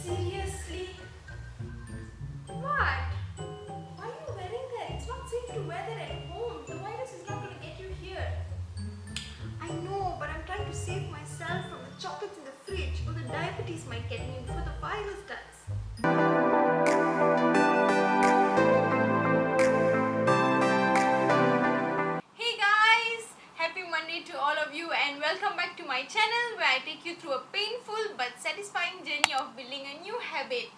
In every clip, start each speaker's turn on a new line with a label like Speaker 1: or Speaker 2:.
Speaker 1: Seriously? What? Why are you wearing that? It's not safe to wear that at home. The virus is not going to get you here. I know, but I'm trying to save myself from the chocolates in the fridge or the diabetes might get me before the virus does. Hey guys! Happy Monday to all of you and welcome back to my channel where I take you through a painful but satisfying journey of building a new habit.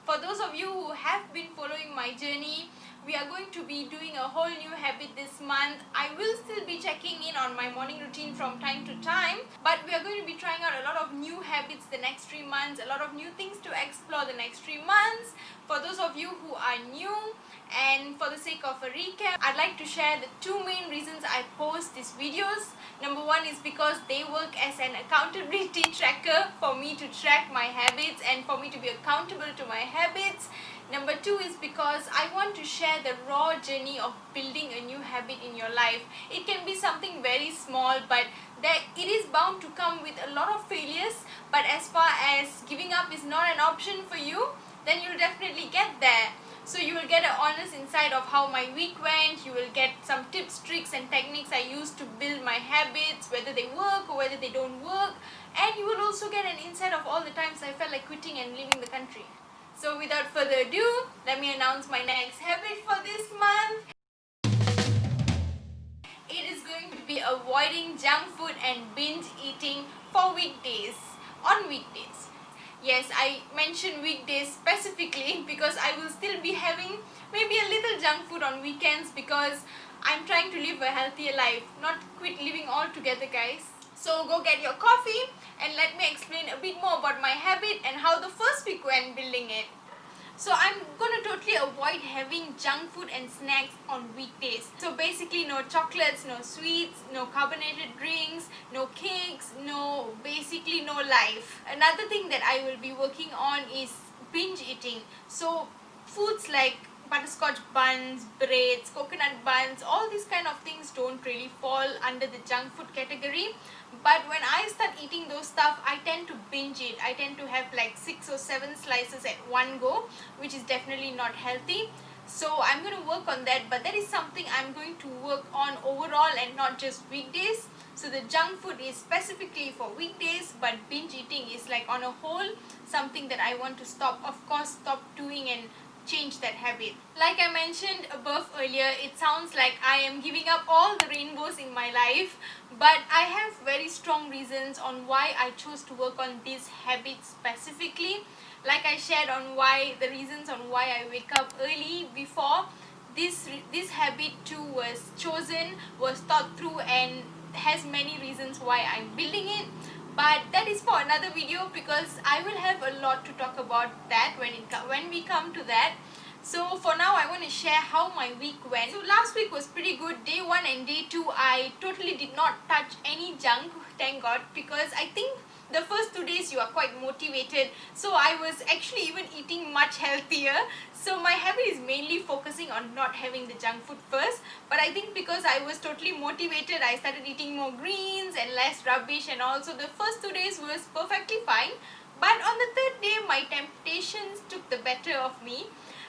Speaker 1: For those of you who have been following my journey, we are going to be doing a whole new habit this month. I will still be checking in on my morning routine from time to time, but we are going to be trying out a lot of new habits the next 3 months, a lot of new things to explore the next 3 months. For those of you who are new, and for the sake of a recap, I'd like to share the 2 main reasons I post these videos. Number 1 is because they work as an accountability tracker for me to track my habits and for me to be accountable to my habits. Number 2 is because I want to share the raw journey of building a new habit in your life. It can be something very small, but it is bound to come with a lot of failures. But as far as giving up is not an option for you, then you'll definitely get there. So you will get an honest insight of how my week went. You will get some tips, tricks and techniques I use to build my habits, whether they work or whether they don't work. And you will also get an insight of all the times I felt like quitting and leaving the country. So without further ado, let me announce my next habit for this month. It is going to be avoiding junk food and binge eating for weekdays, on weekdays. Yes, I mentioned weekdays specifically because I will still be having maybe a little junk food on weekends because I'm trying to live a healthier life, not quit living altogether, guys. So go get your coffee and let me explain a bit more about my habit and how the first week went building it. So I'm gonna totally avoid having junk food and snacks on weekdays. So basically no chocolates, no sweets, no carbonated drinks, no cakes, basically no life. Another thing that I will be working on is binge eating. So foods like butterscotch buns, breads, coconut buns, all these kind of things don't really fall under the junk food category. But when I start eating those stuff, I tend to binge it. I tend to have like 6 or 7 slices at one go, which is definitely not healthy. So I'm going to work on that, but that is something I'm going to work on overall and not just weekdays. So the junk food is specifically for weekdays, but binge eating is like on a whole something that I want to stop doing and change that habit. Like I mentioned above earlier, it sounds like I am giving up all the rainbows in my life, but I have very strong reasons on why I chose to work on this habit specifically. Like I shared on the reasons on why I wake up early before, this habit too was chosen, was thought through and has many reasons why I'm building it. But that is for another video because I will have a lot to talk about that when we come to that. So for now, I want to share how my week went. So last week was pretty good. Day 1 and day 2, I totally did not touch any junk, thank God, because I think the first 2 days you are quite motivated. So I was actually even eating much healthier. So my habit is mainly focusing on not having the junk food first. But I think because I was totally motivated, I started eating more greens and less rubbish and all. So the first 2 days was perfectly fine. But on the third day, my temptations took the better of me.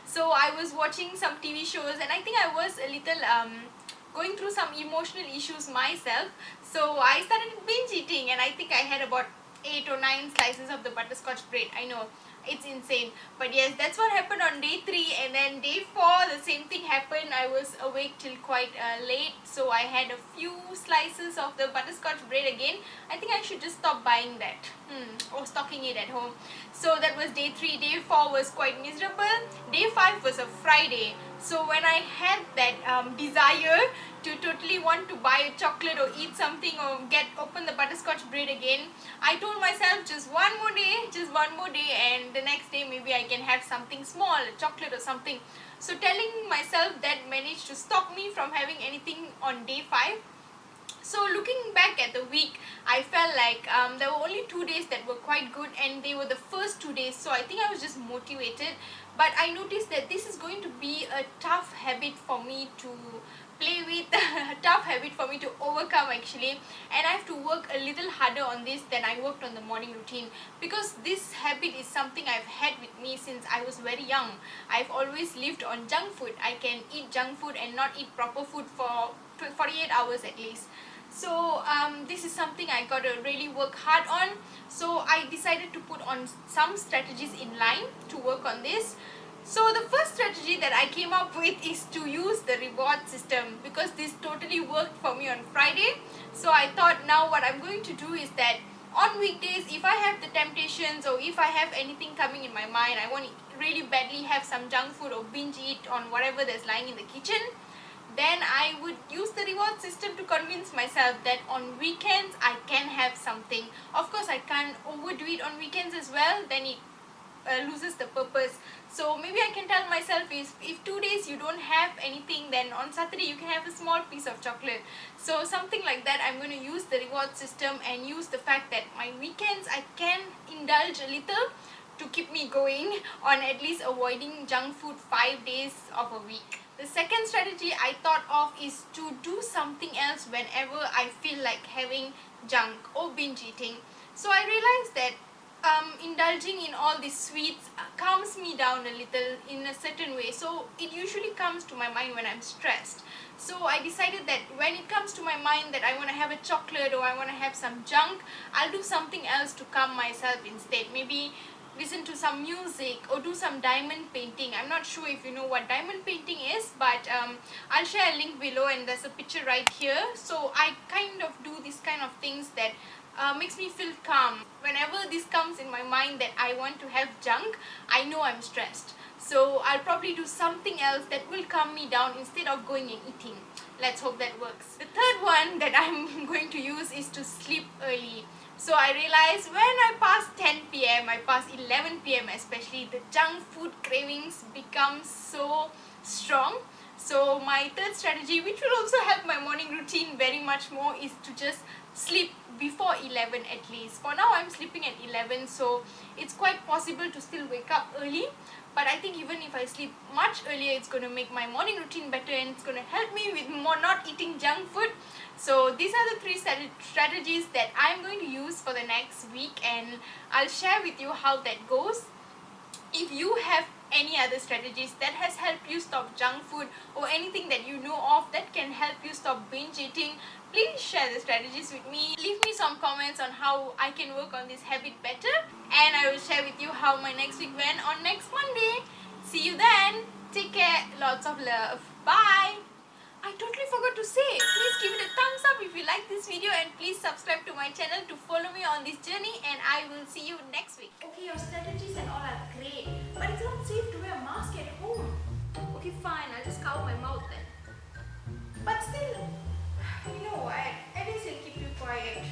Speaker 1: So I was watching some TV shows and I think I was a little going through some emotional issues myself. So I started binge eating and I think I had about 8 or 9 slices of the butterscotch bread. I know, it's insane. But yes, that's what happened on day 3, and then day 4, the same thing happened. I was awake till quite late, so I had a few slices of the butterscotch bread again. I think I should just stop buying that or stocking it at home. So that was day 3. Day 4 was quite miserable. Day 5 was a Friday. So when I had that desire to totally want to buy a chocolate or eat something or open the butterscotch bread again, I told myself just one more day, and the next day maybe I can have something small, a chocolate or something. So telling myself that managed to stop me from having anything on day 5. So looking back at the week, I felt like there were only 2 days that were quite good, and they were the first 2 days. So I think I was just motivated. But I noticed that this is going to be a tough habit for me to play with, a tough habit for me to overcome actually, and I have to work a little harder on this than I worked on the morning routine, because this habit is something I've had with me since I was very young. I've always lived on junk food. I can eat junk food and not eat proper food for 48 hours at least. So this is something I gotta really work hard on. So I decided to put on some strategies in line to work on this. So the first strategy that I came up with is to use the reward system, because this totally worked for me on Friday. So I thought now what I'm going to do is that on weekdays, if I have the temptations or if I have anything coming in my mind, I want to really badly have some junk food or binge eat on whatever that's lying in the kitchen, then I would use the reward system to convince myself that on weekends I can have something. Of course, I can't overdo it on weekends as well, then it loses the purpose. So maybe I can tell myself if 2 days you don't have anything, then on Saturday you can have a small piece of chocolate. So something like that, I'm going to use the reward system and use the fact that my weekends I can indulge a little to keep me going on at least avoiding junk food 5 days of a week. The second strategy I thought of is to do something else whenever I feel like having junk or binge eating. So I realized that indulging in all these sweets calms me down a little in a certain way. So it usually comes to my mind when I'm stressed. So I decided that when it comes to my mind that I want to have a chocolate or I want to have some junk, I'll do something else to calm myself instead. Maybe listen to some music or do some diamond painting. I'm not sure if you know what diamond painting is, but I'll share a link below and there's a picture right here. So I kind of do these kind of things that makes me feel calm. Whenever this comes in my mind that I want to have junk, I know I'm stressed. So I'll probably do something else that will calm me down instead of going and eating. Let's hope that works. The third one that I'm going to use is to sleep early. So I realized when I pass 10 p.m., I pass 11 p.m. especially, the junk food cravings become so strong. So my third strategy, which will also help my morning routine very much more, is to just sleep before 11 at least. For now, I'm sleeping at 11, so it's quite possible to still wake up early. But I think even if I sleep much earlier, it's going to make my morning routine better and it's going to help me with more not eating junk food. So these are the three strategies that I'm going to use for the next week, and I'll share with you how that goes. If you have any other strategies that has helped you stop junk food or anything that you know of that can help you stop binge eating, please share the strategies with me. Leave me some comments on how I can work on this habit better, and I will share with you how my next week went on next Monday. See you then. Take care. Lots of love. Bye. I totally forgot to say, please give it a thumbs up if you like this video, and please subscribe to my channel to follow me on this journey, and I will see you next week. Okay, your strategies and all are great, but it's not safe to wear a mask at home. Okay, fine, I'll just cover my mouth then. But still, you know what, at least I'll keep you quiet.